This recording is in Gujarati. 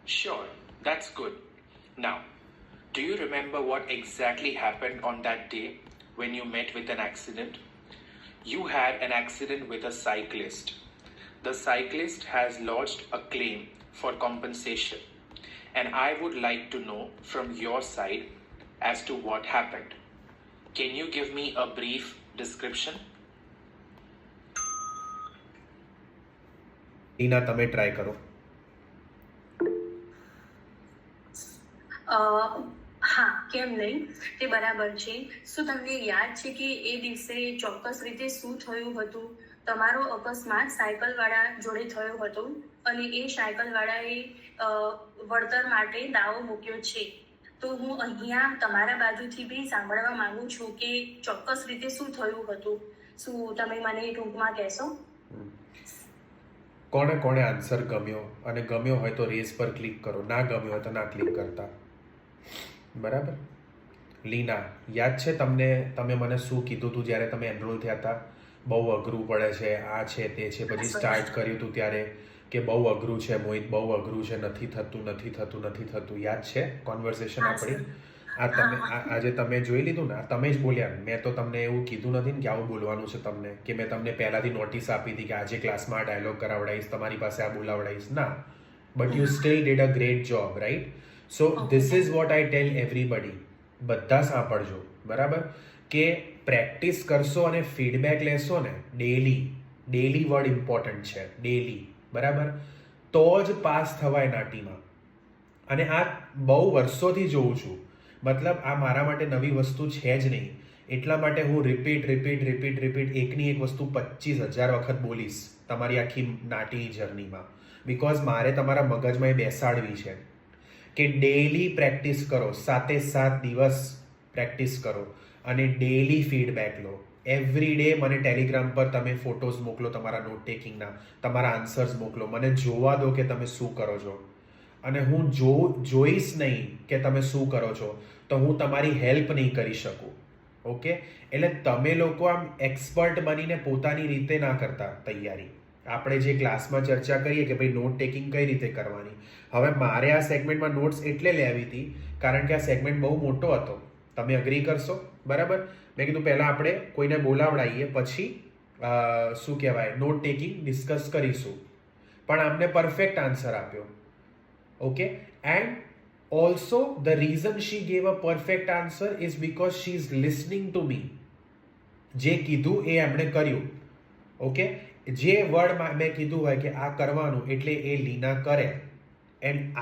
Sure, that's good. Now, do you remember what exactly happened on that day when you met with an accident? You had an accident with a cyclist. The cyclist has lodged a claim for compensation, and I would like to know from your side as to what happened. Can you give me a brief description? ટીના તમે ટ્રાય કરો. હા, કેમ નહીં, તે બરાબર છે. શું તમને યાદ છે કે એ દિવસે ચોક્કસ રીતે શું થયું હતું? તમારો અકસ્માત સાયકલવાળા જોડે થયો હતો અને એ સાયકલવાળાએ વળતર માટે દાવો મૂક્યો છે. તો હું અહીંયા તમારા બાજુથી બી સાંભળવા માંગુ છું કે ચોક્કસ રીતે શું થયું હતું. શું તમે મને ટૂંકમાં કહેશો? કોણે કોણે આન્સર ગમ્યો, અને ગમ્યો હોય તો રેસ પર ક્લિક કરો, ના ગમ્યો હોય તો ના ક્લિક કરતા. બરાબર. લીના, યાદ છે તમને? તમે મને શું કીધું હતું જ્યારે તમે એનરોલ થયા હતા? બહુ અઘરું પડે છે, આ છે તે છે. પછી સ્ટાર્ટ કર્યું હતું ત્યારે કે બહુ અઘરું છે મોહિત, બહુ અઘરું છે, નથી થતું. યાદ છે કોન્વર્સેશન આપણી? આ તમે આજે તમે જોઈ લીધું ને, તમે જ બોલ્યા. મેં તો તમને એવું કીધું નથી ને કે આવું બોલવાનું છે તમને, કે મેં તમને પહેલાથી નોટિસ આપી હતી કે આજે ક્લાસમાં આ ડાયલોગ કરાવડાવીશ, તમારી પાસે આ બોલાવડાવીશ. ના, but you still did a great job, right? So this is what I tell everybody. બધા સાંભળજો, બરાબર? કે પ્રેક્ટિસ કરશો અને ફીડબેક લેશો ને ડેલી વર્ડ ઇમ્પોર્ટન્ટ છે, ડેલી, બરાબર? તો જ પાસ થવાય નાટીમાં. અને આ બહુ વર્ષોથી જોઉં છું. મતલબ આ મારા માટે નવી વસ્તુ છે જ નહીં. એટલા માટે હું રિપીટ એકની એક વસ્તુ 25,000 વખત બોલીશ તમારી આખી નાટીની જર્નીમાં. બિકોઝ મારે તમારા મગજમાં એ બેસાડવી છે કે ડેલી પ્રેક્ટિસ કરો, 7 દિવસ પ્રેક્ટિસ કરો અને ડેલી ફીડબેક લો. એવરી ડે મને ટેલિગ્રામ પર તમે ફોટોઝ મોકલો તમારા નોટ ટેકિંગના, તમારા આન્સર્સ મોકલો. મને જોવા દો કે તમે શું કરો છો. અને હું જોઈશ નહીં કે તમે શું કરો છો તો હું તમારી હેલ્પ નહીં કરી શકું. ઓકે? એટલે તમે લોકો આમ એક્સપર્ટ બનીને પોતાની રીતે ના કરતા તૈયારી. આપણે જે ક્લાસમાં ચર્ચા કરીએ કે ભાઈ નોટ ટેકિંગ કઈ રીતે કરવાની. હવે મારે આ સેગમેન્ટમાં નોટ્સ એટલે લેવી હતી કારણ કે આ સેગમેન્ટ બહુ મોટો હતો. તમે અગ્રી કરશો? બરાબર. મેં કીધું પહેલાં આપણે કોઈને બોલાવડાવીએ, પછી શું કહેવાય, નોટ ટેકિંગ ડિસ્કસ કરીશું. પણ આમને પરફેક્ટ આન્સર આપ્યો. Okay, and also the reason she gave a perfect answer is because she is listening to me. જે કીધું એ એમણે કર્યું. ઓકે? જે વર્ડ મેં કીધું હોય કે આ કરવાનું એટલે એ લીના કરે. એન્ડ